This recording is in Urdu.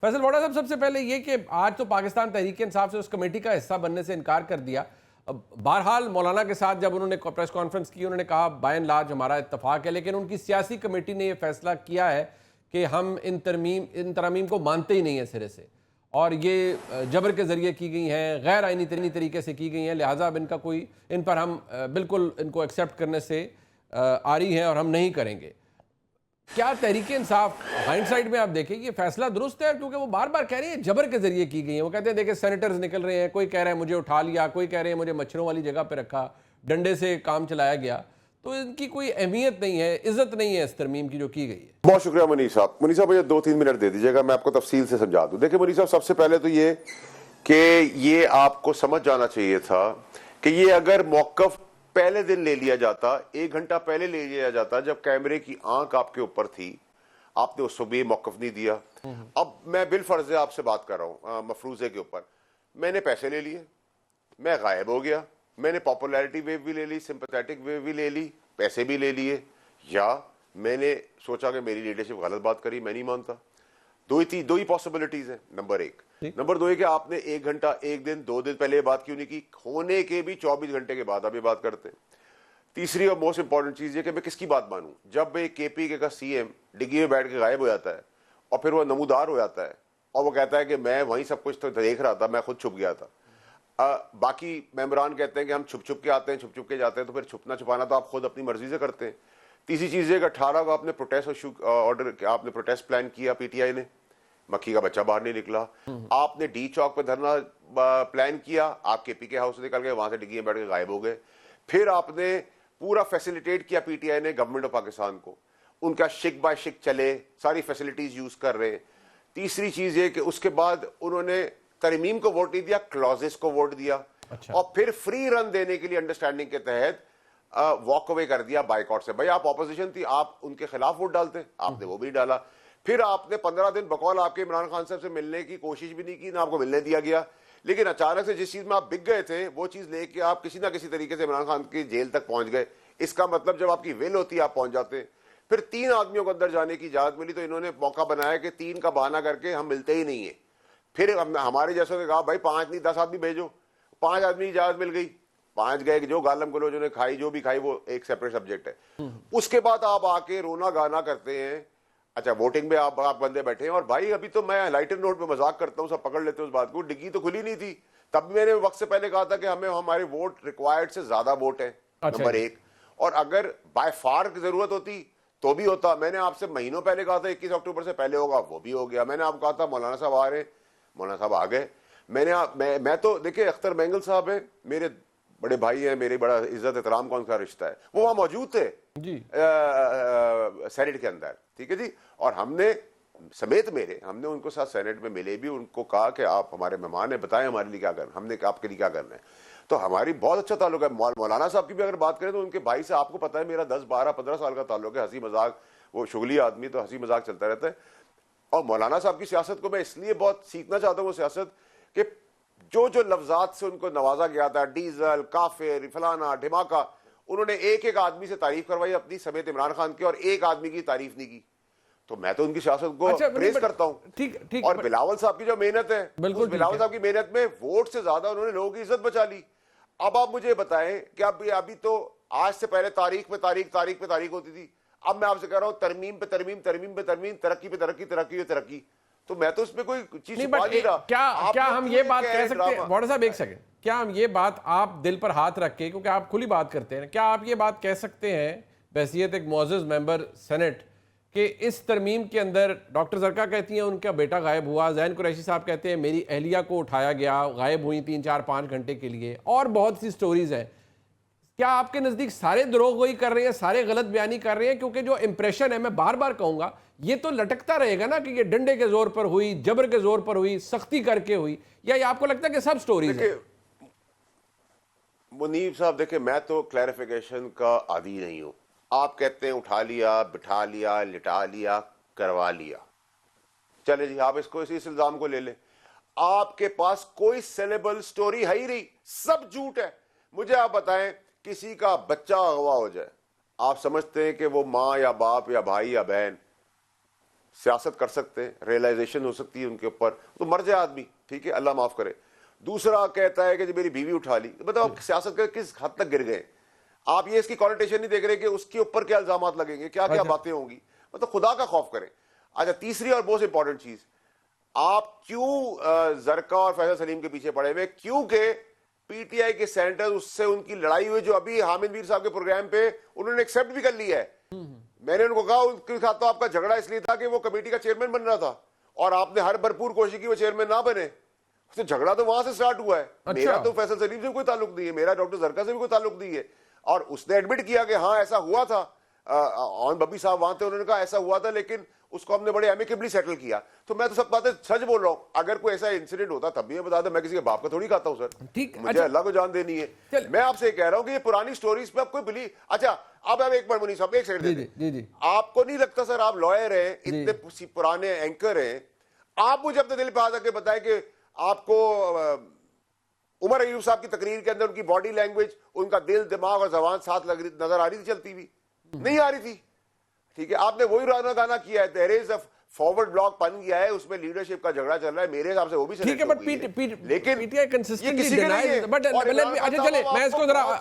فیصل بوڑھا صاحب، سب سے پہلے یہ کہ آج تو پاکستان تحریک انصاف سے اس کمیٹی کا حصہ بننے سے انکار کر دیا. بہرحال مولانا کے ساتھ جب انہوں نے پریس کانفرنس کی، انہوں نے کہا بائی اینڈ لارج ہمارا اتفاق ہے، لیکن ان کی سیاسی کمیٹی نے یہ فیصلہ کیا ہے کہ ہم ان ترامیم کو مانتے ہی نہیں ہیں سرے سے، اور یہ جبر کے ذریعے کی گئی ہیں، غیر آئینی طریقے سے کی گئی ہیں، لہٰذا اب ان پر ہم بالکل ان کو ایکسیپٹ کرنے سے آری ہیں اور ہم نہیں کریں گے. کیا تحریک انصاف ہائنڈ سائڈ میں آپ دیکھیں یہ فیصلہ درست ہے؟ کیونکہ وہ بار بار کہہ رہی ہیں جبر کے ذریعے کی گئی ہیں. وہ کہتے ہیں دیکھیں سینیٹرز نکل رہے ہیں، کوئی کہہ رہا ہے مجھے اٹھا لیا، کوئی کہہ رہے ہیں مجھے مچھروں والی جگہ پہ رکھا، ڈنڈے سے کام چلایا گیا. تو ان کی کوئی اہمیت نہیں ہے، عزت نہیں ہے اس ترمیم کی جو کی گئی ہے. بہت شکریہ منیب صاحب. منیب صاحب مجھے 2-3 منٹ دے دیجیے گا، میں آپ کو تفصیل سے سمجھا دوں. دیکھیں منیب صاحب، سب سے پہلے تو یہ کہ یہ آپ کو سمجھ جانا چاہیے تھا کہ یہ اگر موقف پہلے دن لے لیا جاتا، 1 گھنٹہ پہلے لے لیا جاتا، جب کیمرے کی آنکھ آپ کے اوپر تھی، آپ نے اس کو بھی موقف نہیں دیا. اب میں بالفرض آپ سے بات کر رہا ہوں مفروضے کے اوپر. میں نے پیسے لے لیے، میں غائب ہو گیا، میں نے پاپولیرٹی ویو بھی لے لی، سمپیتھیٹک ویو بھی لے لی، پیسے بھی لے لیے، یا میں نے سوچا کہ میری لیڈرشپ غلط بات کری، میں نہیں مانتا. دو ہی پاسبلٹیز ہیں. نمبر 1. نمبر 2 ہے کہ آپ نے 1 گھنٹہ، 1 دن، 2 دن پہلے یہ بات کیوں نہیں کی؟ ہونے کے بھی 24 گھنٹے کے بعد آپ یہ بات کرتے ہیں. تیسری اور موسٹ امپورٹنٹ چیز یہ کہ میں کس کی بات مانوں؟ جب ایک کے پی کے کا سی ایم ڈگی میں بیٹھ کے غائب ہو جاتا ہے اور پھر وہ نمودار ہو جاتا ہے اور وہ کہتا ہے کہ میں وہیں سب کچھ تو دیکھ رہا تھا، میں خود چھپ گیا تھا. باقی ممبران کہتے ہیں کہ ہم چھپ کے آتے ہیں، چھپ کے جاتے ہیں، تو پھر چھپنا چھپانا تو آپ خود اپنی مرضی سے کرتے ہیں. تیسری چیز یہ کہ 18 کو آپ نے پروٹیسٹ پلان کیا، پی ٹی آئی نے، مکھی کا بچہ باہر نہیں نکلا. آپ نے ڈی چوک پہ دھرنا پلان کیا، آپ کے پی کے ہاؤس سے نکل گئے، وہاں سے ڈگی میں بیٹھ کے غائب ہو گئے. پھر آپ نے پورا فیسیلیٹیٹ کیا پی ٹی آئی نے گورنمنٹ آف پاکستان کو، ان کا شک بائی شک چلے، ساری فیسیلیٹیز یوز کر رہے ہیں. تیسری چیز یہ کہ اس کے بعد انہوں نے ترمیم کو ووٹ نہیں دیا، کلازز کو ووٹ دیا. اور پھر فری رن دینے کے لیے انڈرسٹینڈنگ کے تحت واک اوے کر دیا بائیکاٹ سے. بھائی آپ اپوزیشن تھی، آپ ان کے خلاف ووٹ ڈالتے، آپ نے وہ بھی ڈالا. پھر آپ نے 15 دن بقول آپ کے عمران خان صاحب سے ملنے کی کوشش بھی نہیں کی، نہ آپ کو ملنے دیا گیا. لیکن اچانک سے جس چیز میں آپ بک گئے تھے وہ چیز لے کے آپ کسی نہ کسی طریقے سے عمران خان کی جیل تک پہنچ گئے. اس کا مطلب جب آپ کی ول ہوتی ہے آپ پہنچ جاتے ہیں. پھر 3 آدمیوں کو اندر جانے کی اجازت ملی تو انہوں نے موقع بنایا کہ 3 کا بہانہ کر کے ہم ملتے ہی نہیں ہیں. پھر ہمارے جیسوں نے کہا بھائی 5 نہیں 10 آدمی بھیجو. 5 آدمی کی اجازت مل گئی، 5 گئے. جو گالم گلوچوں نے کھائی، جو بھی کھائی، وہ ایک سیپریٹ سبجیکٹ ہے. اس کے بعد آپ آ کے رونا گانا کرتے ہیں. اچھا ووٹنگ میں آپ بندے بیٹھے ہیں. اور بھائی ابھی تو میں لائٹر نوٹ پہ مذاق کرتا ہوں، سب پکڑ لیتے ہیں اس بات کو. ڈگی تو کھلی نہیں تھی، تب میں نے وقت سے پہلے کہا تھا کہ ہمیں ہمارے ووٹ ریکوائرڈ سے زیادہ ووٹ ہیں. نمبر 1. اور اگر بائی فار کی ضرورت ہوتی تو بھی ہوتا. میں نے آپ سے مہینوں پہلے کہا تھا 21 اکتوبر سے پہلے ہوگا، وہ بھی ہو گیا. میں نے آپ کو کہا تھا مولانا صاحب آ رہے ہیں، مولانا صاحب آ گئے. میں تو دیکھیں اختر مینگل صاحب ہیں، میرے بڑے بھائی ہیں، میرے بڑا عزت احترام کون سا رشتہ ہے، وہ وہاں موجود تھے سینٹ کے اندر. ٹھیک ہے جی. اور ہم نے سمیت ہم نے ان کو ساتھ سینٹ میں ملے بھی، ان کو کہا کہ آپ ہمارے مہمان ہیں، بتائیں ہمارے لیے کیا کرنا، ہم نے آپ کے لیے کیا کرنا ہے. تو ہماری بہت اچھا تعلق ہے. مولانا صاحب کی بھی اگر بات کریں تو ان کے بھائی سے آپ کو پتا ہے میرا 10 12 15 سال کا تعلق ہے. ہنسی مذاق، وہ شغلی آدمی تو ہنسی مذاق چلتا رہتا ہے. اور مولانا صاحب کی سیاست کو میں اس لیے بہت سیکھنا چاہتا ہوں، وہ سیاست کہ جو لفظات سے ان کو نوازا گیا تھا، ڈیزل، کافر، فلانا، دھماکہ، انہوں نے ایک آدمی سے تعریف کروائی اپنی سمیت عمران خان کی، اور ایک آدمی کی تعریف نہیں کی. تو میں تو ان کی سیاست کو پریز کرتا ہوں. اور بلاول صاحب کی جو محنت ہے، بلاول صاحب کی محنت میں ووٹ سے زیادہ انہوں نے لوگوں کی عزت بچا لی. اب آپ مجھے بتائیں کہ ابھی تو آج سے پہلے تاریخ پہ تاریخ ہوتی تھی. اب میں آپ سے کہہ رہا ہوں ترمیم پہ ترمیم، ترقی پہ ترقی. تو میں تو اس میں کوئی چیز چھپا نہیں رہا. کیا ہم یہ بات کہہ سکتے ہیں بوڑھا صاحب، ایک سیکنڈ، کیا ہم یہ بات آپ دل پر ہاتھ رکھ کے، کیونکہ آپ کھلی بات کرتے ہیں، کیا آپ یہ بات کہہ سکتے ہیں بحیثیت ایک معزز ممبر سینٹ کہ اس ترمیم کے اندر ڈاکٹر زرکا کہتی ہیں ان کا بیٹا غائب ہوا، زین قریشی صاحب کہتے ہیں میری اہلیہ کو اٹھایا گیا، غائب ہوئی 3 4 5 گھنٹے کے لیے، اور بہت سی سٹوریز ہیں. کیا آپ کے نزدیک سارے دروغ گوئی کر رہے ہیں، سارے غلط بیانی کر رہے ہیں؟ کیونکہ جو امپریشن ہے، میں بار بار کہوں گا، یہ تو لٹکتا رہے گا نا کہ یہ ڈنڈے کے زور پر ہوئی، جبر کے زور پر ہوئی، سختی کر کے ہوئی، یا یہ آپ کو لگتا ہے کہ سب سٹوریز ہیں؟ منیب صاحب دیکھیں، میں تو کلیریفیکیشن کا عادی نہیں ہوں. آپ کہتے ہیں اٹھا لیا، بٹھا لیا، لٹا لیا، کروا لیا. چلے جی، آپ اس الزام کو لے لیں. آپ کے پاس کوئی سیلیبل سٹوری ہے ہی نہیں، سب جھوٹ ہے. مجھے آپ بتائیں کسی کا بچہ اغوا ہو جائے، آپ سمجھتے ہیں کہ وہ ماں یا باپ یا بھائی یا بہن سیاست کر سکتے ہیں, ریئلائزیشن ہو سکتی ہے ان کے اوپر, تو مر جائے آدمی, ٹھیک ہے, اللہ معاف کرے. دوسرا کہتا ہے کہ جب میری بیوی اٹھا لی, مطلب آپ سیاست کے کس حد تک گر گئے. آپ یہ اس کی کانوٹیشن نہیں دیکھ رہے کہ اس کے اوپر کیا الزامات لگیں گے, کیا کیا باتیں ہوں گی, مطلب خدا کا خوف کریں. اچھا, تیسری اور بہت امپورٹنٹ چیز, آپ کیوں زرقا اور فیصل سلیم کے پیچھے پڑے ہوئے؟ کیونکہ پی ٹی آئی کے سینٹر اس سے ان کی لڑائی ہوئی, جو ابھی حامد میر صاحب کے پروگرام پہ انہوں نے ایکسیپٹ بھی کر لیا ہے. میں نے ان کو کہا ان کے ساتھ تو آپ کا جھگڑا اس لیے تھا کہ وہ کمیٹی کا چیئرمین بن رہا تھا اور آپ نے ہر بھرپور کوشش کی وہ چیئرمین نہ بنے. تو جھگڑا تو وہاں سے سٹارٹ ہوا ہے. میرا تو فیصل سلیم سے کوئی تعلق نہیں ہے, میرا ڈاکٹر زرقا سے بھی کوئی تعلق نہیں ہے. اور اس نے ایڈمٹ کیا کہ ہاں ایسا ہوا تھا, آن ببی صاحب وہاں تھے, انہوں نے کہا ایسا ہوا تھا, لیکن اس کو ہم نے بڑے ایمیکیبلی سیٹل کیا. تو میں تو سب باتیں سچ بول رہا ہوں. اگر کوئی ایسا انسیڈنٹ ہوتا تب بھی میں بتا دوں, میں کسی کے باپ کا تھوڑی کھاتا ہوں سر, مجھے اللہ کو جان دینی ہے. میں آپ سے یہ کہہ رہا ہوں کہ یہ پرانی سٹوریز پہ آپ کوئی بلیو. اچھا اب ایک منٹ منی صاحب, ایک سیکنڈ دے دیں. آپ کو نہیں لگتا سر, آپ لائر ہیں, اتنے پرانے اینکر ہیں, آپ مجھے اپنے دل پہ آ کے بتائیں کہ آپ کو عمر ایوب صاحب کی تقریر کے اندر ان کی باڈی لینگویج, ان کا دل, دماغ اور زبان ساتھ نظر آ رہی تھی چلتی ہوئی؟ نہیں آ رئی تھی. ٹھیک ہے, آپ نے وہی گانا کیا ہے, دیر از اے فارورڈ بلاک بن گیا ہے, اس میں لیڈرشپ کا جھگڑا چل رہا ہے, میرے حساب سے وہ بھی ٹھیک ہے, بٹ لیکن P T I consistently denies. But میں اس کو ذرا